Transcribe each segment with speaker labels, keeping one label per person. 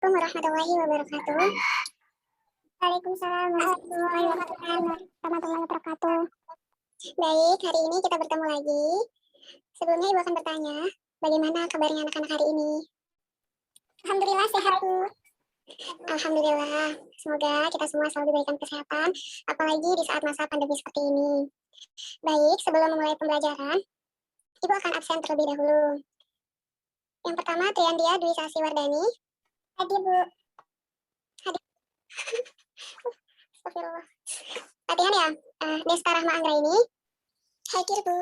Speaker 1: Assalamualaikum warahmatullahi wabarakatuh. Waalaikumsalam warahmatullahi wabarakatuh. Baik, hari ini kita bertemu lagi. Sebelumnya Ibu akan bertanya, bagaimana kabarnya anak-anak hari ini? Alhamdulillah sehat, Bu. Alhamdulillah. Semoga kita semua selalu diberikan kesehatan, apalagi di saat masa pandemi seperti ini. Baik, sebelum memulai pembelajaran, Ibu akan absen terlebih dahulu. Yang pertama, Triandia Dwi Sasi Wardani. Hadir, Bu. Hadir. Astagfirullah. Latihan ya. Desta Rahma Anggraini. Hadir, Bu.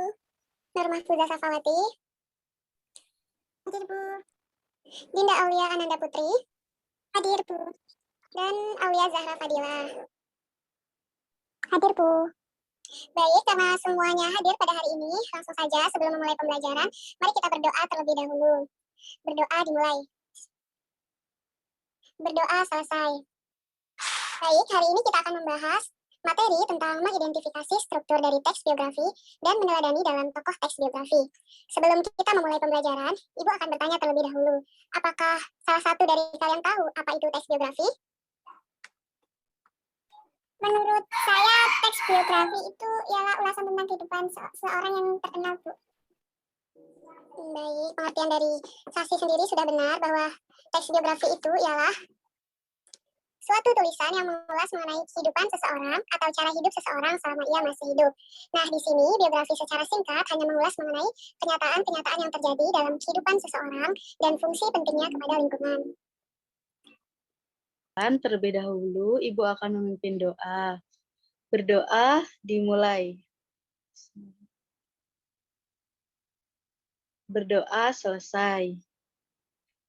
Speaker 1: Nurmah Fuza Safawati. Hadir, Bu. Dinda Aulia Ananda Putri. Hadir, Bu. Dan Aulia Zahra Fadila. Hadir, Bu. Baik, karena semuanya hadir pada hari ini, langsung saja sebelum memulai pembelajaran, mari kita berdoa terlebih dahulu. Berdoa dimulai. Berdoa selesai. Baik, hari ini kita akan membahas materi tentang mengidentifikasi struktur dari teks biografi dan meneladani dalam tokoh teks biografi. Sebelum kita memulai pembelajaran, Ibu akan bertanya terlebih dahulu, apakah salah satu dari kalian tahu apa itu teks biografi? Menurut saya, teks biografi itu ialah ulasan tentang kehidupan seorang yang terkenal, Bu. Baik, pengertian dari Sasi sendiri sudah benar bahwa teks biografi itu ialah suatu tulisan yang mengulas mengenai kehidupan seseorang atau cara hidup seseorang selama ia masih hidup. Nah, di sini biografi secara singkat hanya mengulas mengenai kenyataan-kenyataan yang terjadi dalam kehidupan seseorang dan fungsi pentingnya kepada lingkungan.
Speaker 2: Terlebih dahulu, Ibu akan memimpin doa. Berdoa dimulai. Berdoa selesai.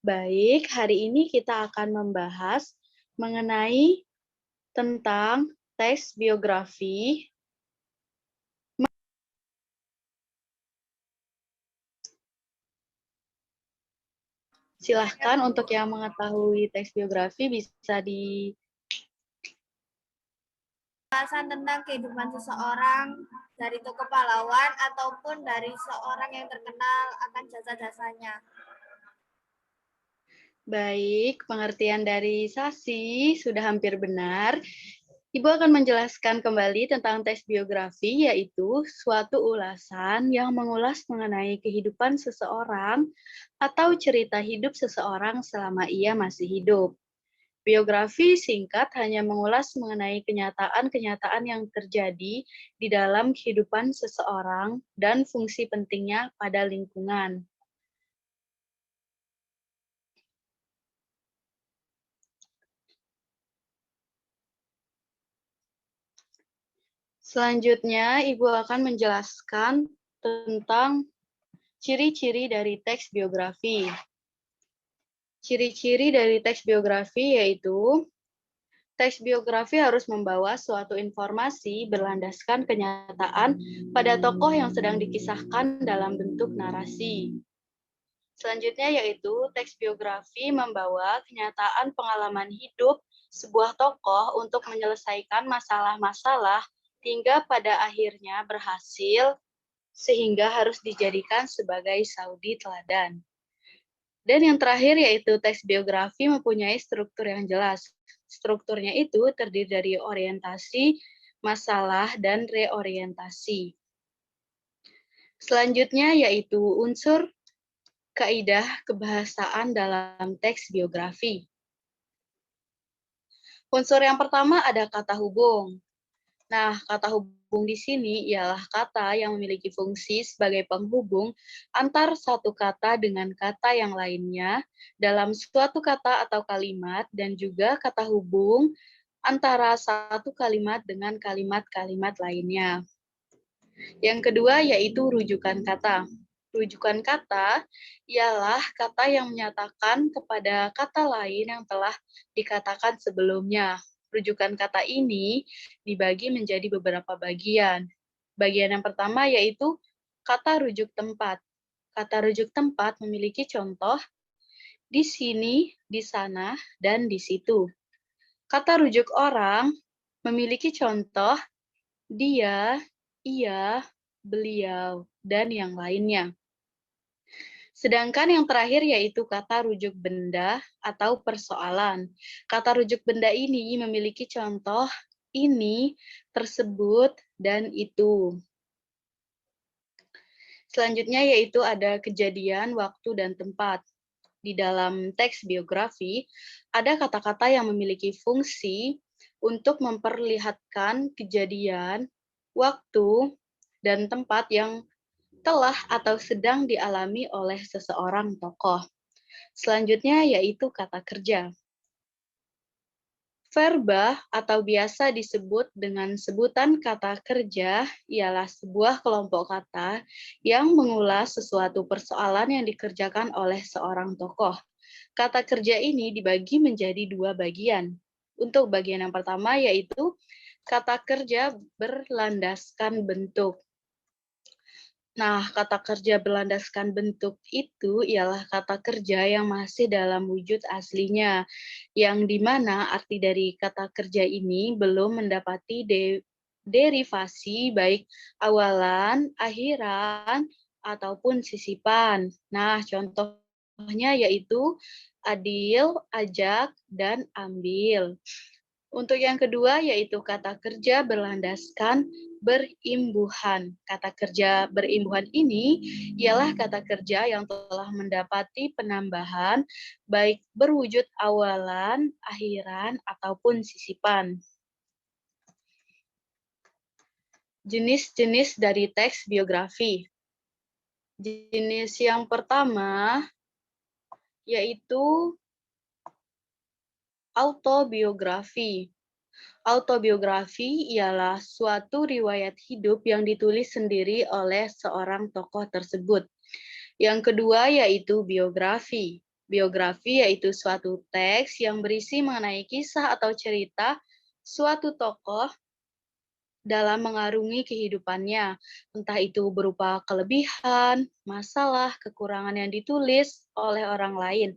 Speaker 2: Baik, hari ini kita akan membahas mengenai tentang teks biografi. Silahkan untuk yang mengetahui teks biografi bisa di
Speaker 3: Ulasan tentang kehidupan seseorang dari tokoh pahlawan ataupun dari seorang yang terkenal akan jasa-jasanya.
Speaker 2: Baik, pengertian dari Sasi sudah hampir benar. Ibu akan menjelaskan kembali tentang teks biografi, yaitu suatu ulasan yang mengulas mengenai kehidupan seseorang atau cerita hidup seseorang selama ia masih hidup. Biografi singkat hanya mengulas mengenai kenyataan-kenyataan yang terjadi di dalam kehidupan seseorang dan fungsi pentingnya pada lingkungan. Selanjutnya, Ibu akan menjelaskan tentang ciri-ciri dari teks biografi. Ciri-ciri dari teks biografi yaitu teks biografi harus membawa suatu informasi berlandaskan kenyataan pada tokoh yang sedang dikisahkan dalam bentuk narasi. Selanjutnya yaitu teks biografi membawa kenyataan pengalaman hidup sebuah tokoh untuk menyelesaikan masalah-masalah hingga pada akhirnya berhasil sehingga harus dijadikan sebagai saudi teladan. Dan yang terakhir yaitu teks biografi mempunyai struktur yang jelas. Strukturnya itu terdiri dari orientasi, masalah, dan reorientasi. Selanjutnya yaitu unsur kaidah kebahasaan dalam teks biografi. Unsur yang pertama ada kata hubung. Nah, kata hubung di sini ialah kata yang memiliki fungsi sebagai penghubung antar satu kata dengan kata yang lainnya dalam suatu kata atau kalimat, dan juga kata hubung antara satu kalimat dengan kalimat-kalimat lainnya. Yang kedua yaitu rujukan kata. Rujukan kata ialah kata yang menyatakan kepada kata lain yang telah dikatakan sebelumnya. Rujukan kata ini dibagi menjadi beberapa bagian. Bagian yang pertama yaitu kata rujuk tempat. Kata rujuk tempat memiliki contoh di sini, di sana, dan di situ. Kata rujuk orang memiliki contoh dia, ia, beliau, dan yang lainnya. Sedangkan yang terakhir yaitu kata rujuk benda atau persoalan. Kata rujuk benda ini memiliki contoh ini, tersebut, dan itu. Selanjutnya yaitu ada kejadian, waktu, dan tempat. Di dalam teks biografi, ada kata-kata yang memiliki fungsi untuk memperlihatkan kejadian, waktu, dan tempat yang telah atau sedang dialami oleh seseorang tokoh. Selanjutnya yaitu kata kerja. Verba atau biasa disebut dengan sebutan kata kerja ialah sebuah kelompok kata yang mengulas sesuatu persoalan yang dikerjakan oleh seorang tokoh. Kata kerja ini dibagi menjadi dua bagian. Untuk bagian yang pertama yaitu kata kerja berlandaskan bentuk. Nah, kata kerja berlandaskan bentuk itu ialah kata kerja yang masih dalam wujud aslinya, yang dimana arti dari kata kerja ini belum mendapati derivasi baik awalan, akhiran, ataupun sisipan. Nah, contohnya yaitu adil, ajak, dan ambil. Untuk yang kedua yaitu kata kerja berlandaskan berimbuhan. Kata kerja berimbuhan ini ialah kata kerja yang telah mendapati penambahan baik berwujud awalan, akhiran, ataupun sisipan. Jenis-jenis dari teks biografi. Jenis yang pertama yaitu autobiografi. Autobiografi ialah suatu riwayat hidup yang ditulis sendiri oleh seorang tokoh tersebut. Yang kedua yaitu biografi. Biografi yaitu suatu teks yang berisi mengenai kisah atau cerita suatu tokoh dalam mengarungi kehidupannya, entah itu berupa kelebihan, masalah, kekurangan yang ditulis oleh orang lain.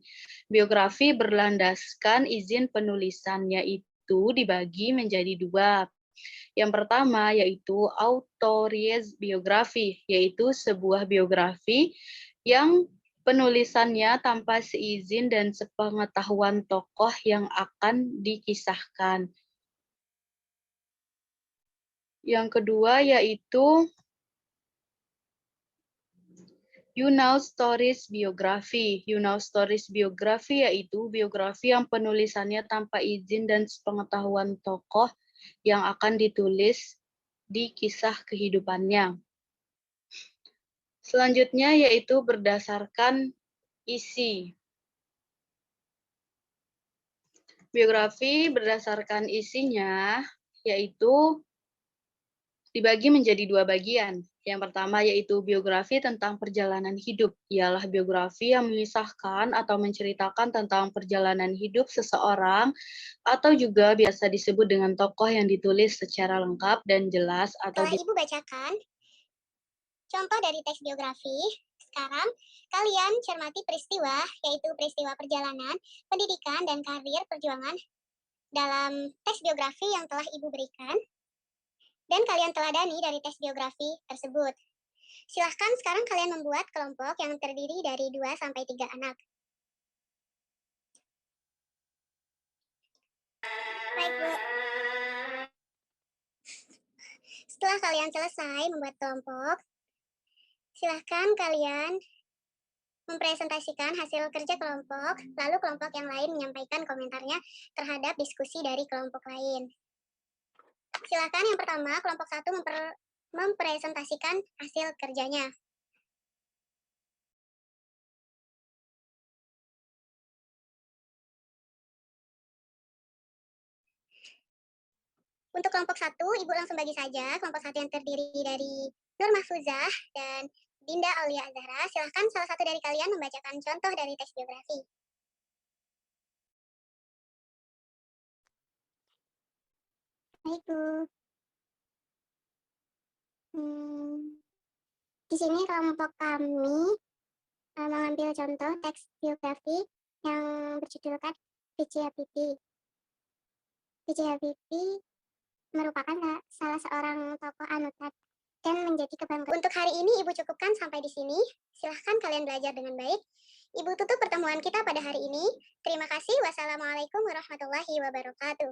Speaker 2: Biografi berlandaskan izin penulisannya itu dibagi menjadi dua. Yang pertama yaitu autories biografi, yaitu sebuah biografi yang penulisannya tanpa seizin dan sepengetahuan tokoh yang akan dikisahkan. Yang kedua yaitu You Know Stories biografi. You Know Stories biografi yaitu biografi yang penulisannya tanpa izin dan sepengetahuan tokoh yang akan ditulis di kisah kehidupannya. Selanjutnya yaitu berdasarkan isi. Biografi berdasarkan isinya yaitu dibagi menjadi dua bagian. Yang pertama yaitu biografi tentang perjalanan hidup. Ialah biografi yang mengisahkan atau menceritakan tentang perjalanan hidup seseorang atau juga biasa disebut dengan tokoh yang ditulis secara lengkap dan jelas atau
Speaker 1: Telah Ibu bacakan contoh dari teks biografi. Sekarang, kalian cermati peristiwa, yaitu peristiwa perjalanan, pendidikan, dan karir perjuangan dalam teks biografi yang telah Ibu berikan, dan kalian teladani dari teks biografi tersebut. Silahkan sekarang kalian membuat kelompok yang terdiri dari 2-3 anak. Baik, Bu. Setelah kalian selesai membuat kelompok, silahkan kalian mempresentasikan hasil kerja kelompok, lalu kelompok yang lain menyampaikan komentarnya terhadap diskusi dari kelompok lain. Silakan yang pertama, kelompok 1 mempresentasikan hasil kerjanya. Untuk kelompok 1, Ibu langsung bagi saja. Kelompok 1 yang terdiri dari Nur Mahfuzah dan Dinda Aulia Azhara. Silahkan salah satu dari kalian membacakan contoh dari teks biografi. Baik, Bu. Di sini kelompok kami mengambil contoh teks biografi yang berjudulkan B.J. Habibie. B.J. Habibie merupakan salah seorang tokoh anutan dan menjadi kebanggaan. Untuk hari ini Ibu cukupkan sampai di sini. Silahkan kalian belajar dengan baik. Ibu tutup pertemuan kita pada hari ini. Terima kasih. Wassalamualaikum warahmatullahi wabarakatuh.